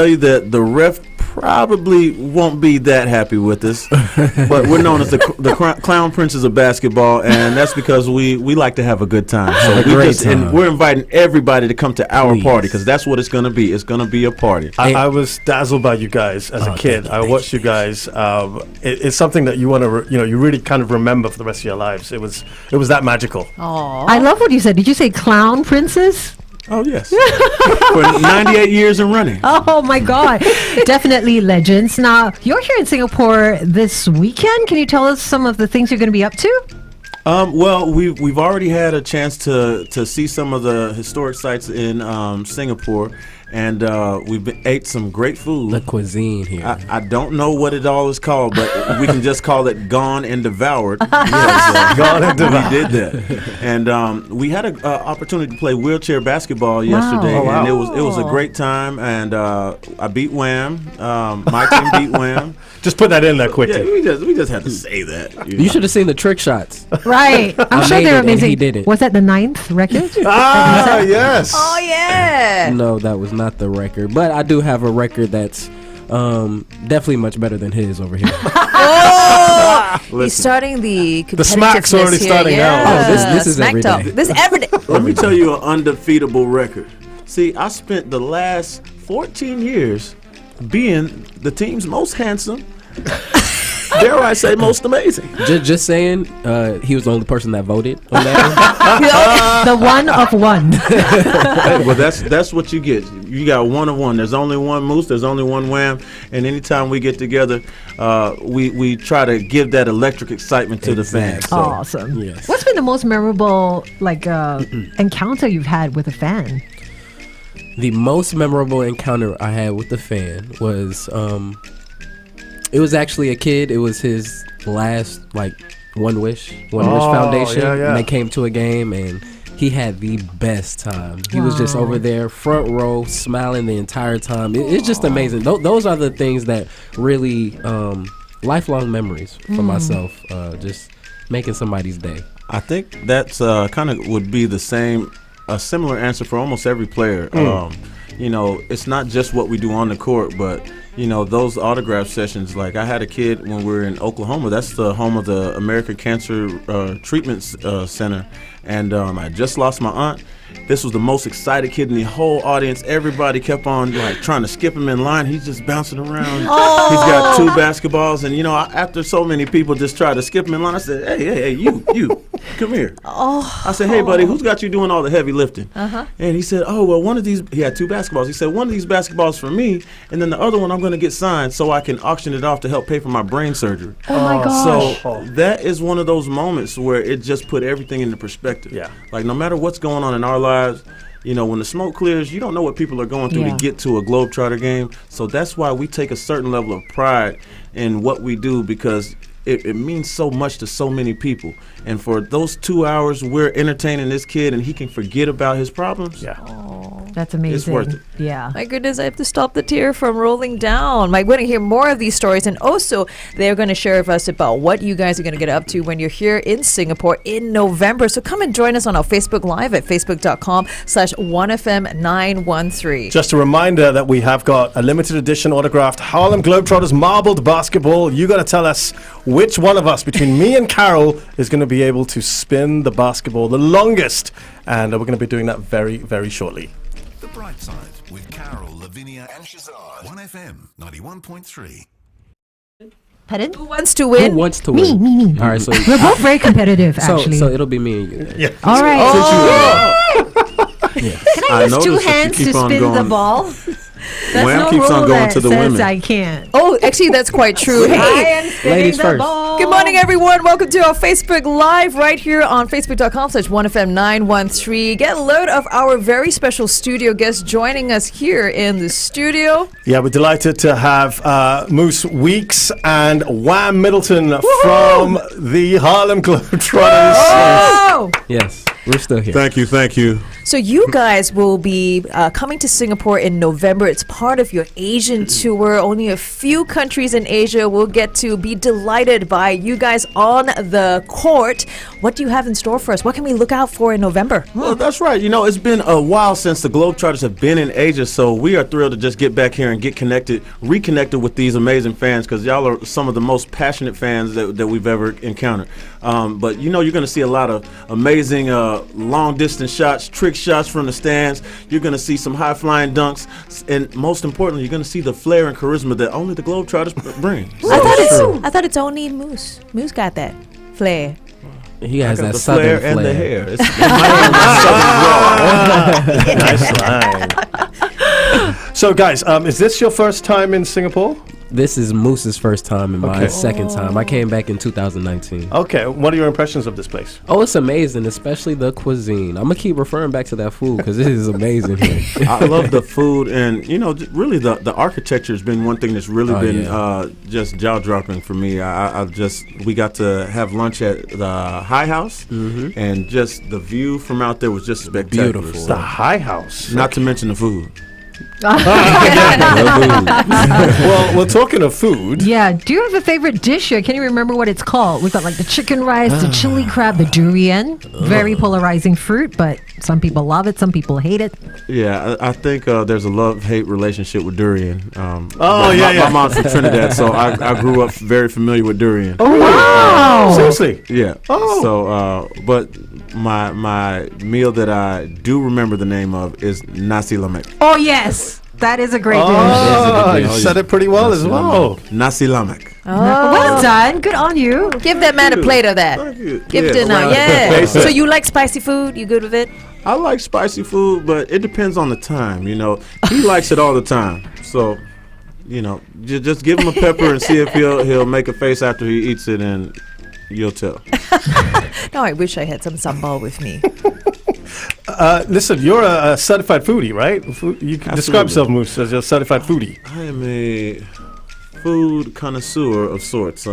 tell you that the ref probably won't be that happy with us, but we're known as the clown princes of basketball, and that's because we like to have a good time. So and we're inviting everybody to come to our party because that's what it's going to be. It's going to be a party. I was dazzled by you guys as a kid. I watched you guys. It's something that you want to, you really kind of remember for the rest of your lives. It was that magical. Aww. I love what you said. Did you say clown princess? Oh, yes. For 98 years and running. Oh, my God. Definitely legends. Now, you're here in Singapore this weekend. Can you tell us some of the things you're going to be up to? Well, we've already had a chance to see some of the historic sites in Singapore, and we've ate some great food. The cuisine here. I don't know what it all is called, but we can just call it Gone and Devoured. Gone and Devoured. We did that, and we had an opportunity to play wheelchair basketball yesterday, and it was a great time. And I beat Wham. My team beat Wham. Just put that in there quickly. Yeah, we just had to say that. You should have seen the trick shots. Right. I'm sure they're amazing. He did it. Was that the 9th record? Yes. Oh, yeah. No, that was not the record. But I do have a record that's definitely much better than his over here. He's starting the competitiveness. The smack's already here. starting now. Oh, this is every day. This every day. Let me tell you an undefeatable record. See, I spent the last 14 years being the team's most handsome, dare I say most amazing. Just saying, he was the only person that voted on that The one of one. Well, that's what you get. You got one of one. There's only one Moose. There's only one Wham. And anytime we get together, we try to give that electric excitement to the fans. So. Awesome. Yes. What's been the most memorable encounter you've had with a fan? The most memorable encounter I had with the fan was, it was actually a kid. It was his last, One Wish Foundation. Yeah. And they came to a game, and he had the best time. He was just over there, front row, smiling the entire time. It's just amazing. Those are the things that really, lifelong memories for myself, just making somebody's day. I think that's kind of would be a similar answer for almost every player. It's not just what we do on the court, but those autograph sessions. Like I had a kid when we were in Oklahoma. That's the home of the American Cancer Treatment Center, and I just lost my aunt. This was the most excited kid in the whole audience. Everybody kept on trying to skip him in line. He's just bouncing around. Oh. He's got 2 basketballs, and after so many people just try to skip him in line, I said, "Hey, you, come here." Oh. I said, "Hey, buddy, who's got you doing all the heavy lifting?" Uh-huh. And he said, "Oh, well, one of these." He had 2 basketballs. He said, "One of these basketballs for me, and then the other one I'm going to get signed so I can auction it off to help pay for my brain surgery." Oh my gosh! So that is one of those moments where it just put everything into perspective. Yeah. Like no matter what's going on in our lives, when the smoke clears, you don't know what people are going through to get to a Globetrotter game. So that's why we take a certain level of pride in what we do, because it means so much to so many people. And for those 2 hours, we're entertaining this kid, and he can forget about his problems. Yeah. That's amazing. It's worth it. Yeah. My goodness, I have to stop the tear from rolling down. We're going to hear more of these stories, and also they're going to share with us about what you guys are going to get up to when you're here in Singapore in November. So come and join us on our Facebook Live at facebook.com/1FM913. Just a reminder that we have got a limited edition autographed Harlem Globetrotters marbled basketball. You got to tell us which one of us between me and Carol is going to be able to spin the basketball the longest. And we're going to be doing that very, very shortly. The Brightside with Carol, Lavinia and Shehzad. 1FM 91.3. Pardon? Who wants to win? Who wants to win? Me. All right, so We're both very competitive, actually. So it'll be me and you then. Yeah. All right. Yeah. Can I use 2 hands to spin the ball? That's Wham keeps on going to the women. I can't. Oh, actually, that's quite true. I Hey, am spinning ladies the first. ball. good morning, everyone. Welcome to our Facebook Live right here on facebook.com/1FM913. Get a load of our very special studio guests joining us here in the studio. Yeah, we're delighted to have Moose Weekes and Wham Middleton from the Harlem Globetrotters. Oh! Yes, we're still here. Thank you. So you guys will be coming to Singapore in November. It's part of your Asian tour. Only a few countries in Asia will get to be delighted by you guys on the court. What do you have in store for us? What can we look out for in November? Well, that's right. You know, it's been a while since the Globetrotters have been in Asia, so we are thrilled to just get back here and get reconnected with these amazing fans, because y'all are some of the most passionate fans that we've ever encountered. But you know, you're going to see a lot of amazing long distance shots, trick shots from the stands. You're going to see some high flying dunks, and most importantly, you're going to see the flair and charisma that only the Globetrotters bring. I thought it's only Moose. Moose got that flair. He has that the southern flair flair. and the hair. It's Nice line. So, guys, is this your first time in Singapore? This is Moose's first time and my second time. I came back in 2019. Okay, what are your impressions of this place? Oh, it's amazing, especially the cuisine. I'm going to keep referring back to that food because it is amazing here. I love the food, and you know, really the architecture has been one thing that's really been just jaw dropping for me. We got to have lunch at the High House, and just the view from out there was just spectacular. Beautiful. The High House. Not to mention the food. Well, we're talking of food. Yeah. Do you have a favorite dish here? Can you remember what it's called? We've got like the chicken rice, the chili crab, the durian. Very polarizing fruit, but some people love it, some people hate it. Yeah, I think there's a love-hate relationship with durian. My mom's from Trinidad, so I grew up very familiar with durian. Oh, wow. Seriously? Yeah. Oh. So, but my meal that I do remember the name of is nasi lemak. Oh, yes. That is a great Oh, dish. you said it pretty well as well. Nasi lemak. Well done. Good on you. Give that man a plate of that. Thank you. Give it to him now. well, Yeah. So you like spicy food? You good with it? I like spicy food, but it depends on the time. You know, he likes it all the time. So, you know, just give him a pepper and see if he'll make a face after he eats it, and you'll tell. No, I wish I had some sambal with me. Listen, you're a certified foodie, right? You can describe yourself, Moose, as a certified foodie. I am a food connoisseur of sorts.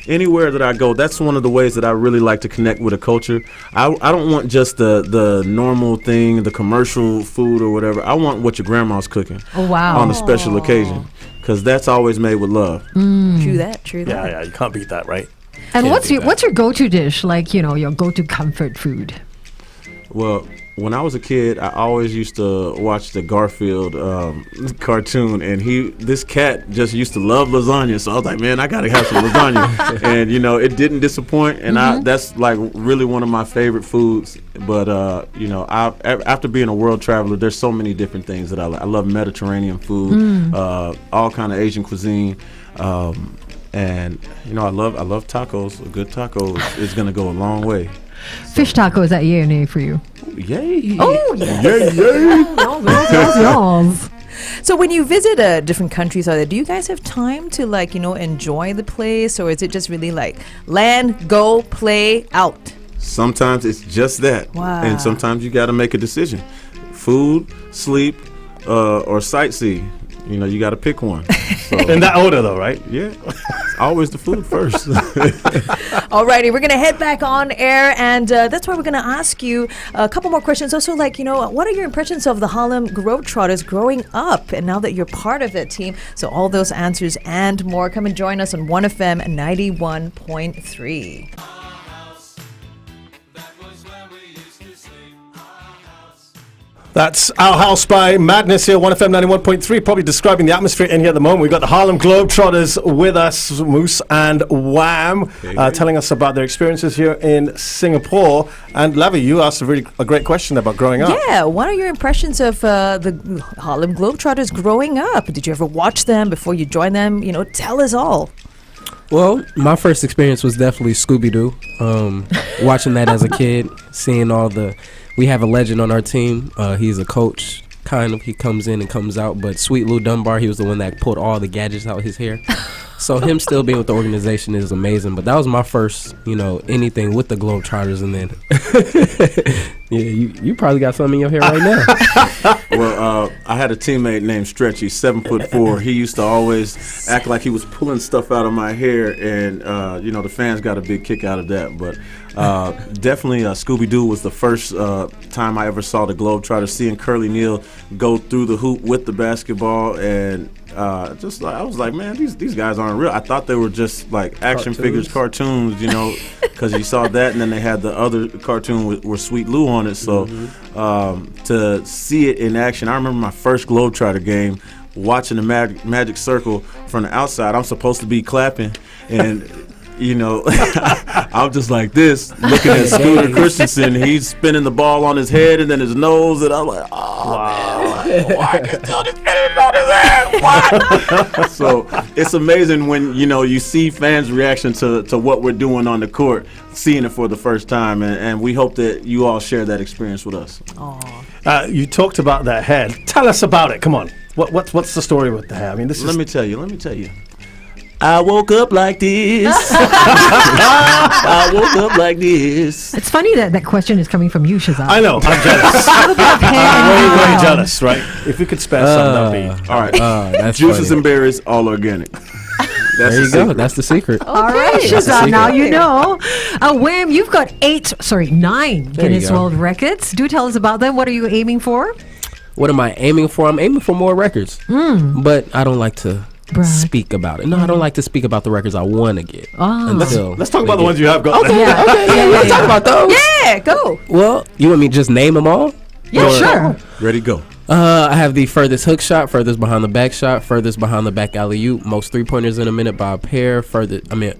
Anywhere that I go, that's one of the ways that I really like to connect with a culture. I don't want just the normal thing, the commercial food or whatever. I want what your grandma's cooking Oh, wow. on a special occasion, because that's always made with love. True that. Yeah, you can't beat that, right? And what's your go-to dish? Like, you know, your go-to comfort food. Well, when I was a kid, I always used to watch the Garfield cartoon, and this cat just used to love lasagna. So I was like, man, I gotta have some lasagna, and you know, it didn't disappoint. And that's like really one of my favorite foods. But you know, after being a world traveler, there's so many different things that I like. I love Mediterranean food, all kind of Asian cuisine. And you know, I love tacos. A good taco is gonna go a long way. Fish tacos at yay or nay for you? Yay! Oh, yes. Yay! Yours. So when you visit different countries, do you guys have time to enjoy the place, or is it just really like land, go, play, out? Sometimes it's just that. Wow. And sometimes you got to make a decision: food, sleep, or sightsee. You know, you got to pick one. So, In that order, though, right? yeah, it's always the food first. Alrighty, we're going to head back on air, and that's why we're going to ask you a couple more questions. Also, what are your impressions of the Harlem Globetrotters growing up, and now that you're part of that team? So all those answers and more. Come and join us on 1FM 91.3. That's Our House by Madness here, 1FM 91.3, probably describing the atmosphere in here at the moment. We've got the Harlem Globetrotters with us, Moose and Wham, telling us about their experiences here in Singapore. And Lavi, you asked a great question about growing up. Yeah, what are your impressions of the Harlem Globetrotters growing up? Did you ever watch them before you joined them? You know, tell us all. Well, my first experience was definitely Scooby-Doo. Watching that as a kid, seeing we have a legend on our team. He's a coach, kind of. He comes in and comes out. But Sweet Lou Dunbar, he was the one that pulled all the gadgets out his hair. So him still being with the organization is amazing. But that was my first, anything with the Globetrotters. And then, you probably got something in your hair right now. Well, I had a teammate named Stretch. He's 7'4". He used to always act like he was pulling stuff out of my hair, and the fans got a big kick out of that. But definitely, Scooby-Doo was the first time I ever saw the Globetrotters. Seeing Curly Neal go through the hoop with the basketball, and I was like, man, these guys aren't real. I thought they were just like action figures, cartoons, because you saw that, and then they had the other cartoon with Sweet Lou on it. So to see it in action, I remember my first Globetrotter game, watching the Magic Circle from the outside. I'm supposed to be clapping, and I'm just like this, looking at Scooter Christensen. He's spinning the ball on his head and then his nose, and I'm like, man, why is this spinning on his head? Why? So it's amazing when you see fans' reaction to what we're doing on the court, seeing it for the first time, and we hope that you all share that experience with us. You talked about that head. Tell us about it. Come on. What's the story with the hair? I mean, Let me tell you. I woke up like this. I woke up like this. It's funny that question is coming from you, Shehzad. I know. I'm jealous. I'm very jealous, right? If we could spare some, that'd be. All right. That's Juices funny. and berries, all organic. There you go. That's the secret. All right, Shehzad, now you know. Wham, you've got 9 Guinness World Records. Do tell us about them. What are you aiming for? What am I aiming for? I'm aiming for more records. But I don't like to speak about it. No, I don't like to speak about the records I want to get. Let's talk about the ones you have got. Okay, let's talk about those. Yeah, go. Well, you want me to just name them all? Yeah, sure. Ready, go. I have the furthest hook shot, furthest behind the back shot, furthest behind the back alley-oop, most three-pointers in a minute by a pair,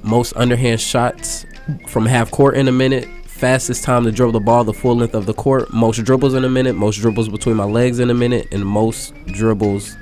most underhand shots from half court in a minute, fastest time to dribble the ball the full length of the court, most dribbles in a minute, most dribbles between my legs in a minute, and most dribbles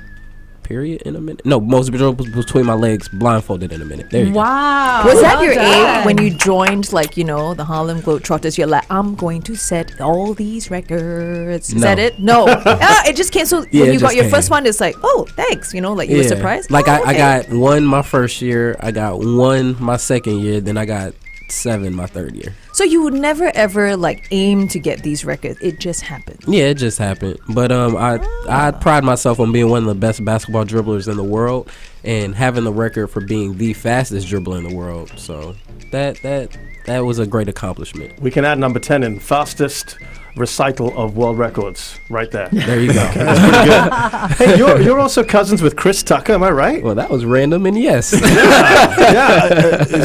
period in a minute. No, most dribbles between my legs blindfolded in a minute. There you go. Wow. Was that your aim when you joined, the Harlem Globetrotters? You're like, I'm going to set all these records. Is that it? No. It just came. So when you got your first one, it's like, oh, thanks. You were surprised? Like, I got one my first year. I got one my second year. Then I got 7 my third year. So you would never ever aim to get these records. It just happened. Yeah, it just happened. But I pride myself on being one of the best basketball dribblers in the world and having the record for being the fastest dribbler in the world. So that was a great accomplishment. We can add number 10 in fastest recital of world records right there. There you go. That's pretty good. Hey, you're also cousins with Chris Tucker, am I right? Well, that was random, and yes. Is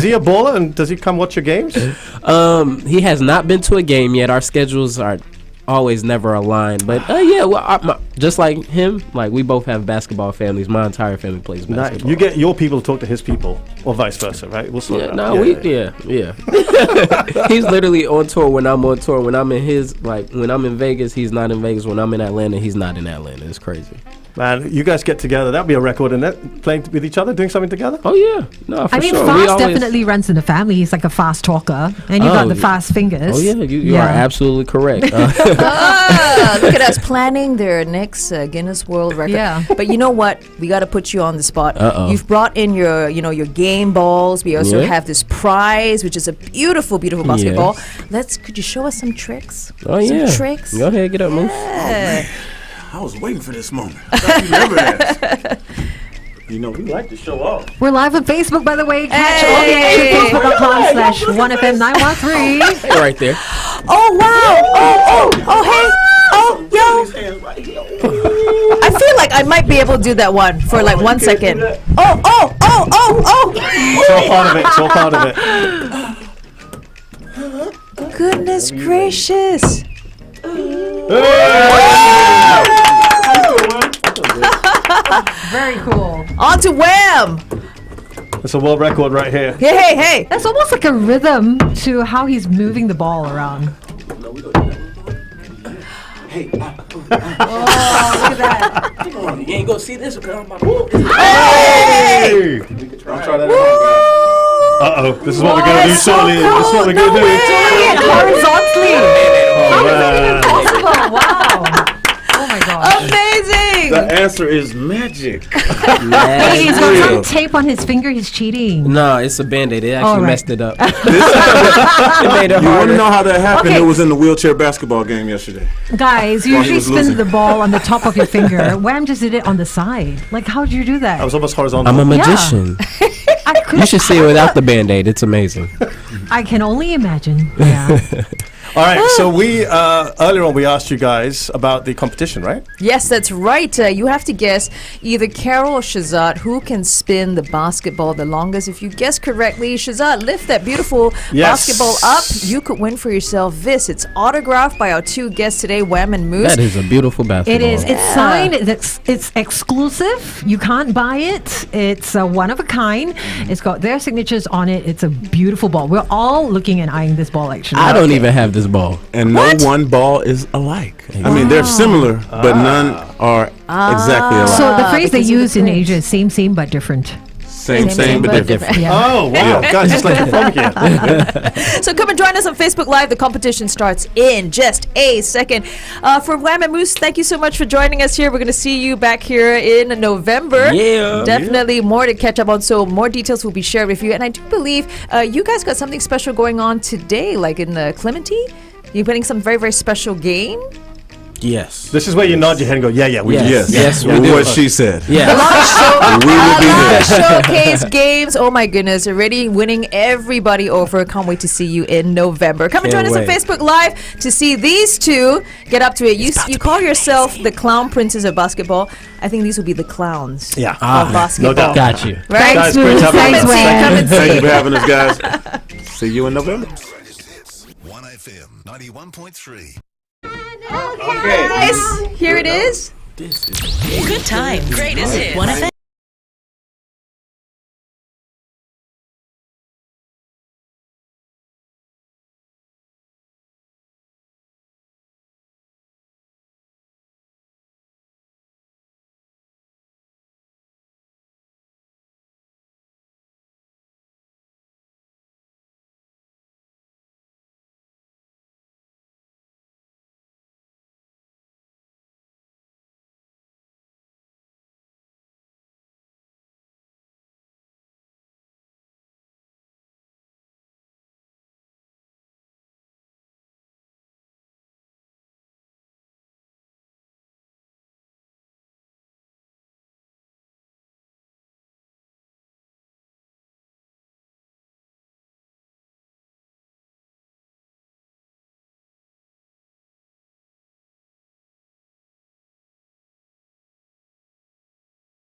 he a baller, and does he come watch your games? He has not been to a game yet. Our schedules are always never aligned, but just like him, we both have basketball families. My entire family plays basketball. You get your people to talk to his people, or vice versa, right? We'll sort it out. Yeah. He's literally on tour when I'm on tour. When I'm in when I'm in Vegas, he's not in Vegas. When I'm in Atlanta, he's not in Atlanta. It's crazy. Man, you guys get together. That'd be a record, isn't it? Playing with each other, doing something together? Oh, yeah. No, for sure. Fast definitely runs in the family. He's like a fast talker. And you got the fast fingers. Oh, yeah. You are absolutely correct. Look at us planning their next Guinness World Record. Yeah. But you know what? We got to put you on the spot. You've brought in your game balls. We also have this prize, which is a beautiful, beautiful basketball. Could you show us some tricks? Some tricks? Go ahead, get up, Moose. I was waiting for this moment. You never asked. We like to show off. We're live on Facebook, by the way. Catch all the action. Facebook.com/1FM913. Hey, right there. Oh, wow. Oh, hey. Oh, yo. I feel like I might be able to do that one for 1 second. Oh. It's all part of it. Goodness gracious. Very cool. On to Wham! It's a world record right here. Hey. That's almost like a rhythm to how he's moving the ball around. Hey. Oh, look at that. Come on, you ain't gonna see this because I'm about to. Hey! I'll try that at home, Uh-oh. This is what we're going to do shortly. This is what we're going to do. Horizontally. Oh, How is that man. even possible? Wow. Oh, my gosh. Amazing! cheating. The answer is magic. Hey, he's got some tape on his finger. He's cheating. No, it's a Band-Aid. It actually right. messed it up. It made it You want harder. to know how that happened? Okay. It was in the wheelchair basketball game yesterday. Guys, you While he usually was spin losing. the ball on the top of your finger. Wham just did it on the side. Like, how did you do that? I was almost horizontal. I'm a magician. I could. You should see it without the Band-Aid. It's amazing. I can only imagine. Yeah. All right, so we earlier on we asked you guys about the competition, right? Yes, that's right. You have to guess either Carol or Shehzad who can spin the basketball the longest. If you guess correctly, Shehzad, lift that beautiful Yes. basketball up. You could win for yourself this. It's autographed by our two guests today, Wham and Moose. That is a beautiful basketball. It is. It's signed. It's exclusive. You can't buy it. It's one of a kind. It's got their signatures on it. It's a beautiful ball. We're all looking and eyeing this ball, actually. I don't even have this ball. And no one ball is alike. I mean, they're similar, but none are exactly alike. So the phrase they because of the use in print. Asia is same, but different. Same, but different. Yeah. Oh, wow. Guys, it's like you're from here. So come and join us on Facebook Live. The competition starts in just a second. For Wham and Moose, thank you so much for joining us here. We're going to see you back here in November. Yeah. Definitely more to catch up on. So more details will be shared with you. And I do believe you guys got something special going on today, like in the Clementi. You're playing some very, very special game. Yes. This is where you nod your head and go, yeah, we Yes. do. Yes, Yes, we Well, do. what she said. Yeah. We will be there. Showcase games. Oh my goodness, already winning everybody over. Can't wait to see you in November. Come and join Can't us on wait. Facebook Live to see these two get up to it. You call yourself the clown princes of basketball. I think these will be the clowns Yeah. of basketball. no doubt. Got you. Right? Guys, great having Thanks, you. Wham. Come and Thank see. you for having us, guys. See you in November. Greatest hits. 1FM 91.3. Yes, here it is. Good time. Greatest hits. 1FM.